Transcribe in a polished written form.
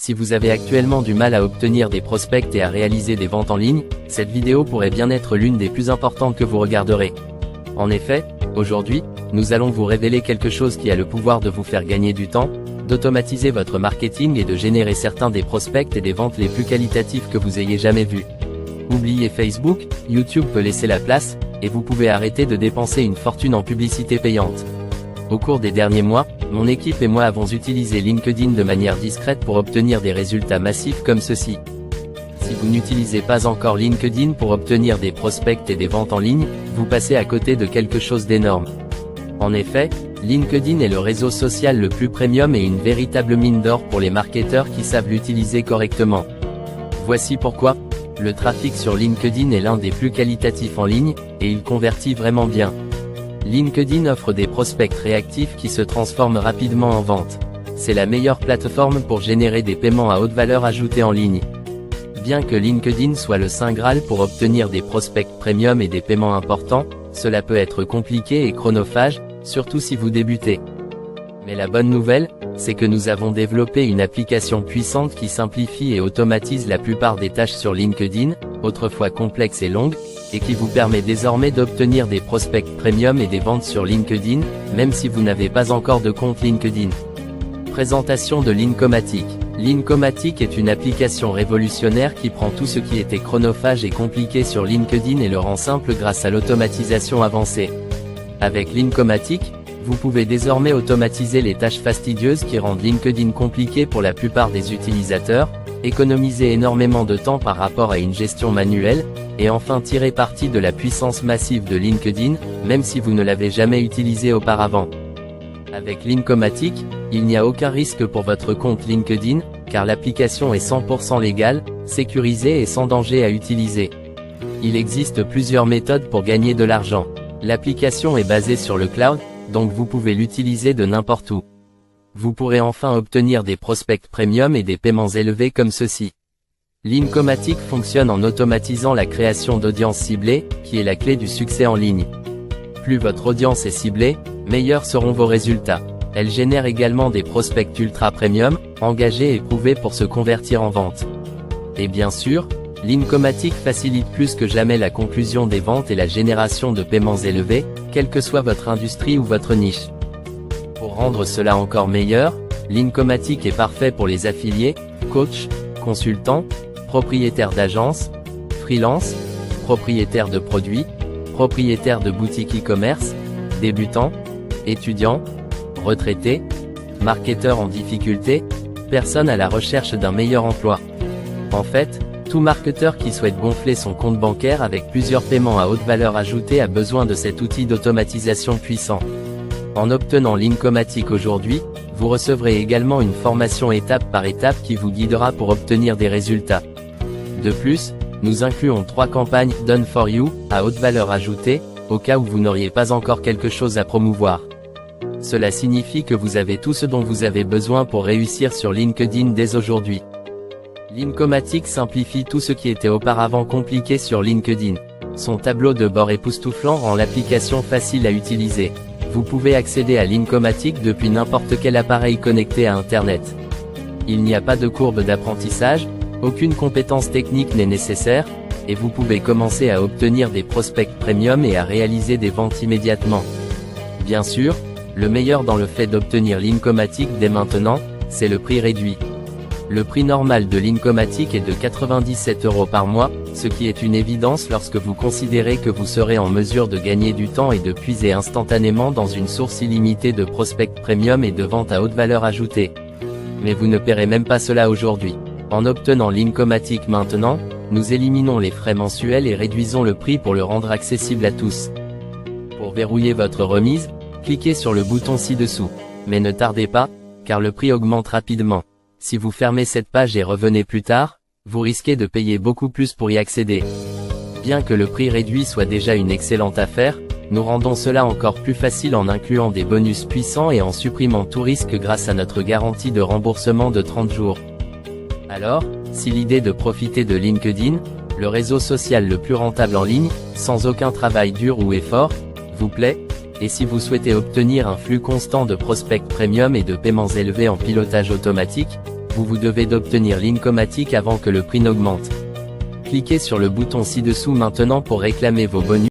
Si vous avez actuellement du mal à obtenir des prospects et à réaliser des ventes en ligne, cette vidéo pourrait bien être l'une des plus importantes que vous regarderez. En effet, aujourd'hui, nous allons vous révéler quelque chose qui a le pouvoir de vous faire gagner du temps, d'automatiser votre marketing et de générer certains des prospects et des ventes les plus qualitatifs que vous ayez jamais vus. Oubliez Facebook, YouTube peut laisser la place, et vous pouvez arrêter de dépenser une fortune en publicité payante. Au cours des derniers mois, mon équipe et moi avons utilisé LinkedIn de manière discrète pour obtenir des résultats massifs comme ceci. Si vous n'utilisez pas encore LinkedIn pour obtenir des prospects et des ventes en ligne, vous passez à côté de quelque chose d'énorme. En effet, LinkedIn est le réseau social le plus premium et une véritable mine d'or pour les marketeurs qui savent l'utiliser correctement. Voici pourquoi. Le trafic sur LinkedIn est l'un des plus qualitatifs en ligne, et il convertit vraiment bien. LinkedIn offre des prospects réactifs qui se transforment rapidement en vente. C'est la meilleure plateforme pour générer des paiements à haute valeur ajoutée en ligne. Bien que LinkedIn soit le saint graal pour obtenir des prospects premium et des paiements importants, cela peut être compliqué et chronophage, surtout si vous débutez. Mais la bonne nouvelle, c'est que nous avons développé une application puissante qui simplifie et automatise la plupart des tâches sur LinkedIn, autrefois complexes et longues, et qui vous permet désormais d'obtenir des prospects premium et des ventes sur LinkedIn, même si vous n'avez pas encore de compte LinkedIn. Présentation de Linkomatic. Linkomatic est une application révolutionnaire qui prend tout ce qui était chronophage et compliqué sur LinkedIn et le rend simple grâce à l'automatisation avancée. Avec Linkomatic, vous pouvez désormais automatiser les tâches fastidieuses qui rendent LinkedIn compliqué pour la plupart des utilisateurs, économiser énormément de temps par rapport à une gestion manuelle, et enfin tirer parti de la puissance massive de LinkedIn, même si vous ne l'avez jamais utilisé auparavant. Avec Linkomatic, il n'y a aucun risque pour votre compte LinkedIn, car l'application est 100% légale, sécurisée et sans danger à utiliser. Il existe plusieurs méthodes pour gagner de l'argent. L'application est basée sur le cloud, donc vous pouvez l'utiliser de n'importe où. Vous pourrez enfin obtenir des prospects premium et des paiements élevés comme ceci. Linkomatic fonctionne en automatisant la création d'audiences ciblées, qui est la clé du succès en ligne. Plus votre audience est ciblée, meilleurs seront vos résultats. Elle génère également des prospects ultra premium, engagés et prouvés pour se convertir en vente. Et bien sûr, Linkomatic facilite plus que jamais la conclusion des ventes et la génération de paiements élevés, quelle que soit votre industrie ou votre niche. Pour rendre cela encore meilleur, Linkomatic est parfait pour les affiliés, coachs, consultants, propriétaires d'agences, freelance, propriétaires de produits, propriétaires de boutiques e-commerce, débutants, étudiants, retraités, marketeurs en difficulté, personnes à la recherche d'un meilleur emploi. En fait, tout marketeur qui souhaite gonfler son compte bancaire avec plusieurs paiements à haute valeur ajoutée a besoin de cet outil d'automatisation puissant. En obtenant Linkomatic aujourd'hui, vous recevrez également une formation étape par étape qui vous guidera pour obtenir des résultats. De plus, nous incluons 3 campagnes Done for You, à haute valeur ajoutée, au cas où vous n'auriez pas encore quelque chose à promouvoir. Cela signifie que vous avez tout ce dont vous avez besoin pour réussir sur LinkedIn dès aujourd'hui. Linkomatic simplifie tout ce qui était auparavant compliqué sur LinkedIn. Son tableau de bord époustouflant rend l'application facile à utiliser. Vous pouvez accéder à Linkomatic depuis n'importe quel appareil connecté à Internet. Il n'y a pas de courbe d'apprentissage, aucune compétence technique n'est nécessaire, et vous pouvez commencer à obtenir des prospects premium et à réaliser des ventes immédiatement. Bien sûr, le meilleur dans le fait d'obtenir Linkomatic dès maintenant, c'est le prix réduit. Le prix normal de Linkomatic est de 97 € par mois, ce qui est une évidence lorsque vous considérez que vous serez en mesure de gagner du temps et de puiser instantanément dans une source illimitée de prospects premium et de ventes à haute valeur ajoutée. Mais vous ne paierez même pas cela aujourd'hui. En obtenant Linkomatic maintenant, nous éliminons les frais mensuels et réduisons le prix pour le rendre accessible à tous. Pour verrouiller votre remise, cliquez sur le bouton ci-dessous. Mais ne tardez pas, car le prix augmente rapidement. Si vous fermez cette page et revenez plus tard, vous risquez de payer beaucoup plus pour y accéder. Bien que le prix réduit soit déjà une excellente affaire, nous rendons cela encore plus facile en incluant des bonus puissants et en supprimant tout risque grâce à notre garantie de remboursement de 30 jours. Alors, si l'idée de profiter de LinkedIn, le réseau social le plus rentable en ligne, sans aucun travail dur ou effort, vous plaît, et si vous souhaitez obtenir un flux constant de prospects premium et de paiements élevés en pilotage automatique, vous devez d'obtenir l'Incomatic avant que le prix n'augmente. Cliquez sur le bouton ci-dessous maintenant pour réclamer vos bonus.